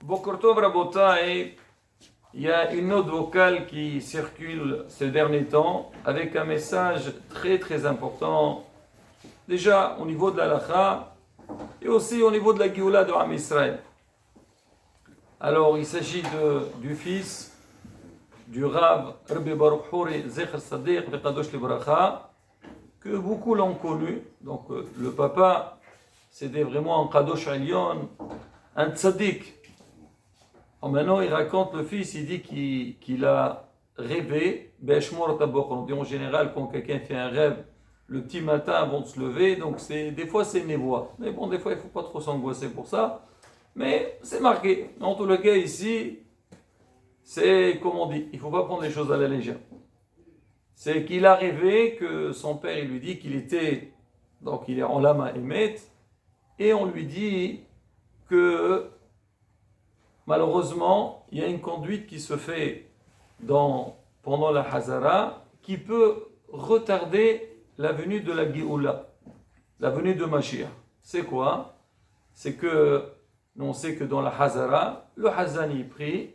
Boker Tov Rabotai, il y a une note vocale qui circule ces derniers temps avec un message très très important, déjà au niveau de la Lacha et aussi au niveau de la Géoula de Am Israël. Alors il s'agit du fils du Rav Rabbi Baruch Hori Zecher Sadiq Vekadosh Libracha, que beaucoup l'ont connu. Donc le papa, c'était vraiment un Kadosh Elyon, un tzaddik. Maintenant, il raconte le fils, il dit qu'il a rêvé, on dit en général quand quelqu'un fait un rêve le petit matin avant de se lever, donc des fois c'est névoie. Mais bon, des fois il ne faut pas trop s'angoisser pour ça. Mais c'est marqué. En tout cas, ici, c'est comme on dit, il ne faut pas prendre les choses à la légère. C'est qu'il a rêvé que son père, il lui dit qu'il était, donc il est en lama émet, et on lui dit que malheureusement, il y a une conduite qui se fait pendant la Hazara qui peut retarder la venue de la Géoula, la venue de Mashiach. C'est quoi? C'est que, on sait que dans la Hazara, le Hazan y prie.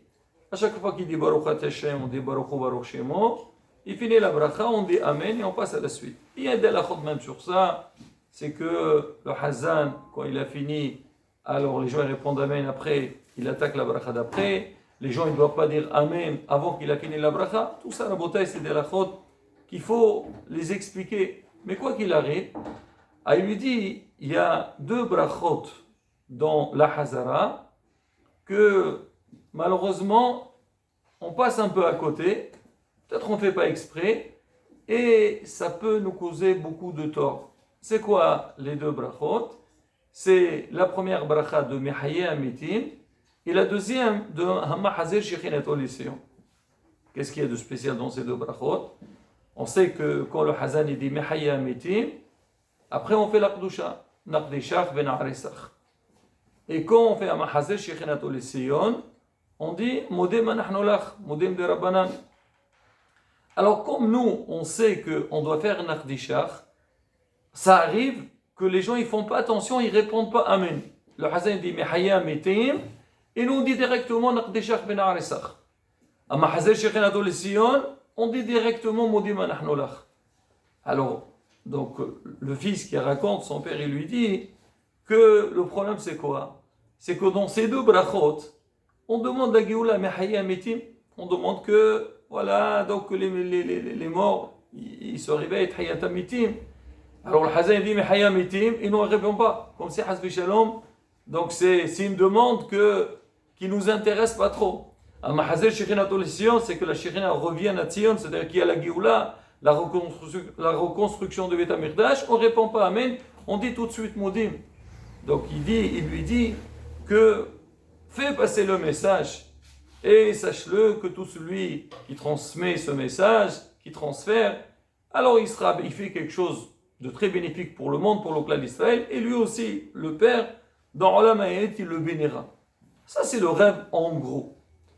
À chaque fois qu'il dit Baruch Hashem, on dit Baruch Baruch Shemo. Il finit la bracha, on dit Amen et on passe à la suite. Il y a des halachot même sur ça. C'est que le Hazan, quand il a fini, alors les gens répondent Amen après. Il attaque la bracha d'après. Les gens ne doivent pas dire Amen avant qu'il a fini la bracha. Tout ça, la bataille, c'est des halachot qu'il faut les expliquer. Mais quoi qu'il arrive, il lui dit il y a deux brachot dans la Hazara que malheureusement on passe un peu à côté. Peut-être on ne fait pas exprès. Et ça peut nous causer beaucoup de tort. C'est quoi les deux brachot? C'est la première bracha de Mehaye Amitim et la deuxième de Hamahazir Shekhinat Oliseon. Qu'est-ce qu'il y a de spécial dans ces deux brachot? On sait que quand le Hazan dit Mehaye Amitim, après on fait la Kdusha, Naqdishach ben Aresach. Et quand on fait Hamahazir Shekhinat Oliseon, on dit Modem Anachnolach, Modem de Rabbanan. Alors comme nous, on sait qu'on doit faire Naqdishach, ça arrive que les gens ils font pas attention, ils répondent pas Amen. Le Hazan dit Mehaye Amitim, et nous on dit directement Naqdishach ben Aresach. Ama Hazir Shekhinat Oliseon, on dit directement Modim Anachnolach. Alors, donc, le fils qui raconte, son père, il lui dit que le problème c'est quoi? C'est que dans ces deux brachot, on demande la Géoula Mehaye Amitim, on demande que, voilà, donc les morts, ils se réveillent, Hayat Amitim. Alors le Hazan dit Mehaye Amitim, il ne répond pas, comme c'est Hasbi Shalom. Donc c'est une demande qui ne nous intéresse pas trop. Hazir Shekhinat Oliseon, c'est que la Shekhina revienne à Tzion, c'est-à-dire qu'il y a la Géoula, la reconstruction de Beth HaMikdash, on ne répond pas Amen, on dit tout de suite Modim. Donc il lui dit que fais passer le message et sache-le que tout celui qui transmet ce message, qui transfère, alors il fait quelque chose de très bénéfique pour le monde, pour le clan d'Israël, et lui aussi, le Père, dans Olam Hayet, il le bénira. Ça c'est le rêve en gros.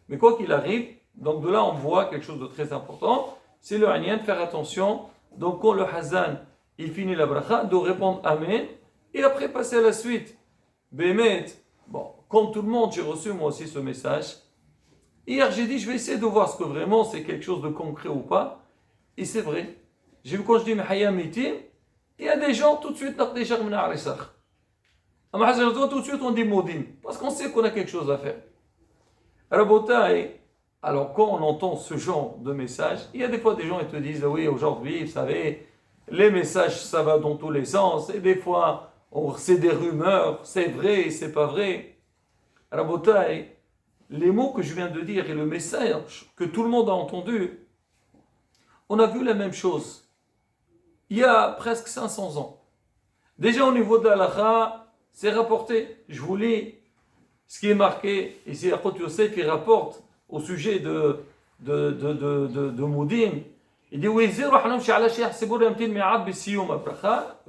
Mais quoi qu'il arrive, donc de là on voit quelque chose de très important, c'est le Hanyan de faire attention. Donc quand le Hazan, il finit la bracha, de répondre Amen, et après passer à la suite. Bémet, bon, comme tout le monde, j'ai reçu moi aussi ce message. Hier j'ai dit, je vais essayer de voir ce que vraiment c'est quelque chose de concret ou pas. Et c'est vrai. J'ai vu quand je dis Mehaye Amitim, il y a des gens tout de suite, Naqdishach ben Aresach. Tout de suite on dit Modim, parce qu'on sait qu'on a quelque chose à faire. Rabotai, alors quand on entend ce genre de message, il y a des fois des gens qui te disent oui, aujourd'hui, vous savez, les messages ça va dans tous les sens, et des fois c'est des rumeurs, c'est vrai, c'est pas vrai. Rabotai, les mots que je viens de dire et le message que tout le monde a entendu, on a vu la même chose il y a presque 500 ans. Déjà au niveau de la halakha, c'est rapporté. Je vous lis ce qui est marqué ici. Achot Yosef, il rapporte au sujet de Moudim. Il dit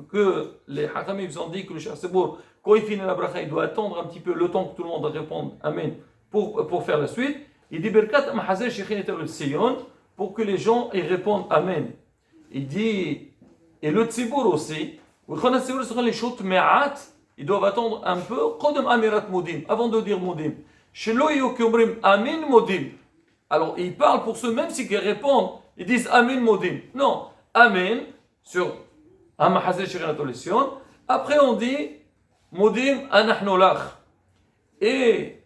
que les Hakamim ont dit que le Shah Sebour, quand il finit la bracha, il doit attendre un petit peu le temps que tout le monde réponde Amen pour faire la suite. Il dit Berkat Mahazir Shekhinat Oliseon, pour que les gens y répondent Amen. Il dit, et le Tzibour aussi, ils doivent attendre un peu avant de dire Modim. Shelo yokumrim amin modim. Alors, il parle pour ceux, même s'ils répondent, ils disent amin modim. Non, amin, sur Amahazir Shekhinatolesion. Après, on dit modim anachnu lach. Et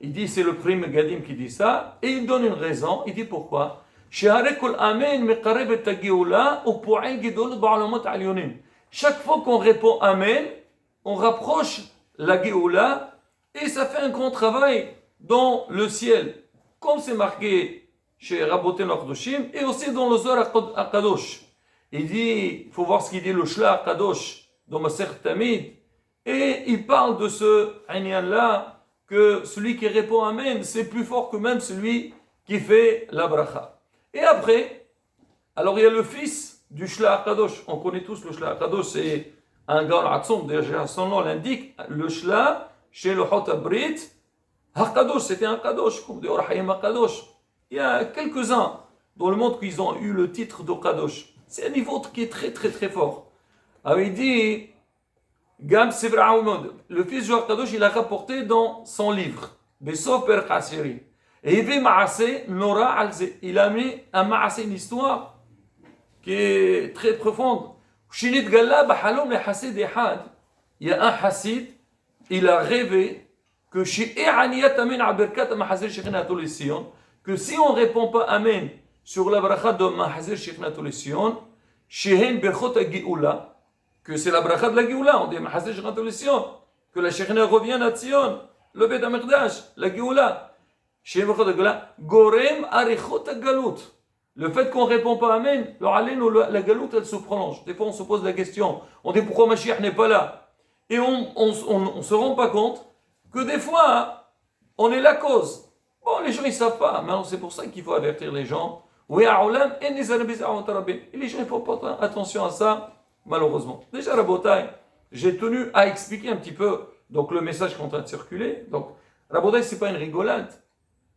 il dit, c'est le prime Gadim qui dit ça, et il donne une raison, il dit pourquoi. Chaque fois qu'on répond Amen, on rapproche la Géoula et ça fait un grand travail dans le ciel. Comme c'est marqué chez Raboten Akhdoshim et aussi dans le Zohar Akadosh. Il dit, il faut voir ce qu'il dit le Shla Akadosh dans Maser Tamid, et il parle de ce Inyan-là, que celui qui répond Amen, c'est plus fort que même celui qui fait la bracha. Et après, alors il y a le fils du Shla HaKadosh. On connaît tous le Shla HaKadosh, c'est un Gaon Atzom, déjà son nom l'indique, le Shla, chez le Hot Abrit, HaKadosh, c'était un Kadosh, comme de Orahayim HaKadosh. Il y a quelques-uns dans le monde qui ont eu le titre de Kadosh. C'est un niveau qui est très très très fort. Alors il dit, Gam Sivra Aoumod, le fils du Kadosh, il a rapporté dans son livre, Besov Per Khasiri. Et il a mis un Ma'asé, une histoire qui est très profonde. Il y a un Hassid, il a rêvé que que si on ne répond pas Amen sur la bracha de Mahazir Shekhinat Sion, que c'est la bracha de la Géoula, on dit Mahazir Shekhinat Sion, que la Shekhina revient à Sion, le Beth Amikdash, la Géoula. Gorem arichot galut. Le fait qu'on ne répond pas Amen, la galoute elle se prolonge. Des fois on se pose la question, on dit pourquoi Mashiach n'est pas là. Et on ne se rend pas compte que des fois on est la cause. Bon, les gens ils ne savent pas, mais c'est pour ça qu'il faut avertir les gens. Et les gens il ne font pas attention à ça, malheureusement. Déjà Rabotai, j'ai tenu à expliquer un petit peu donc, le message qui est en train de circuler. Donc Rabotai, ce n'est pas une rigolade.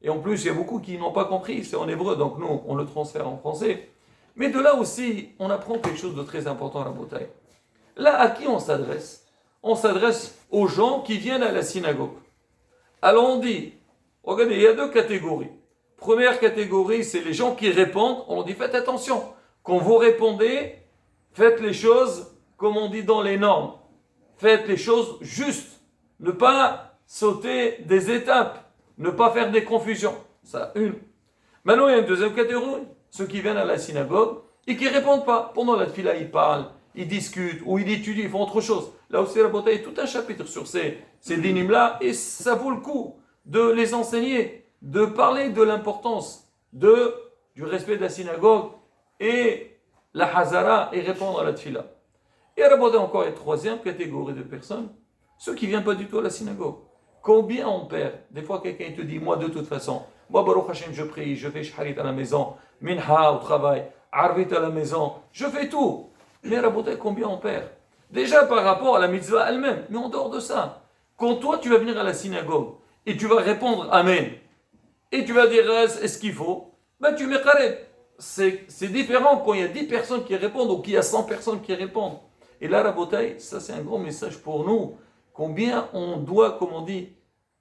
Et en plus, il y a beaucoup qui n'ont pas compris, c'est en hébreu, donc nous, on le transfère en français. Mais de là aussi, on apprend quelque chose de très important à la bataille. Là, à qui on s'adresse? On s'adresse aux gens qui viennent à la synagogue. Alors on dit, regardez, il y a deux catégories. Première catégorie, c'est les gens qui répondent. On dit, faites attention. Quand vous répondez, faites les choses, comme on dit dans les normes. Faites les choses justes. Ne pas sauter des étapes. Ne pas faire des confusions. Ça, une. Maintenant, il y a une deuxième catégorie. Ceux qui viennent à la synagogue et qui ne répondent pas. Pendant la tfila, ils parlent, ils discutent, ou ils étudient, ils font autre chose. Là aussi, la bataille est tout un chapitre sur ces dynimes-là. Et ça vaut le coup de les enseigner, de parler de l'importance du respect de la synagogue et la hazara et répondre à la tfila. Et à la bataille, encore, il y a une troisième catégorie de personnes. Ceux qui ne viennent pas du tout à la synagogue. Combien on perd? Des fois, quelqu'un te dit, moi, de toute façon, moi, Baruch Hashem, je prie, je fais shaharit à la maison, minha au travail, arvit à la maison, je fais tout. Mais Rabotai, combien on perd? Déjà par rapport à la mitzvah elle-même, mais en dehors de ça, quand toi, tu vas venir à la synagogue et tu vas répondre Amen, et tu vas dire, est-ce qu'il faut? Ben, tu mets carré. C'est différent quand il y a 10 personnes qui répondent ou qu'il y a 100 personnes qui répondent. Et là, Rabotai, ça, c'est un grand message pour nous. Combien on doit, comme on dit,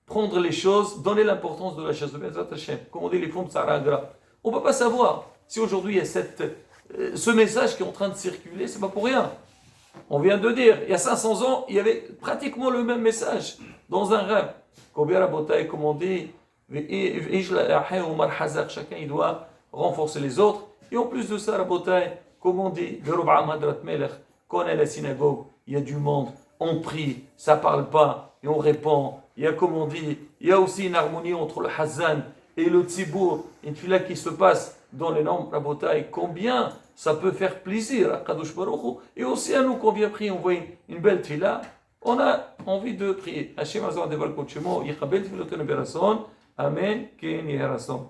prendre les choses, donner l'importance de la chasse de Bezat Hashem. Comme on dit, les fonds de Saragra. On ne peut pas savoir si aujourd'hui il y a ce message qui est en train de circuler, c'est pas pour rien. On vient de dire, il y a 500 ans, il y avait pratiquement le même message dans un rêve. Combien la bataille, comme on dit, chacun il doit renforcer les autres. Et en plus de ça, la bataille, comme on dit, quand on est à la synagogue, il y a du monde. On prie, ça ne parle pas, et on répond. Il y a, comme on dit, il y a aussi une harmonie entre le Hazan et le Tzibour, une fila qui se passe dans les normes Rabotai. Combien ça peut faire plaisir à Kadosh Baruch Hu, et aussi à nous, qu'on vient prier, on voit une belle fila, on a envie de prier. Hashem Azar Deval Kochemo, Yichabel Filoten Berason, Amen, Ken Yerason.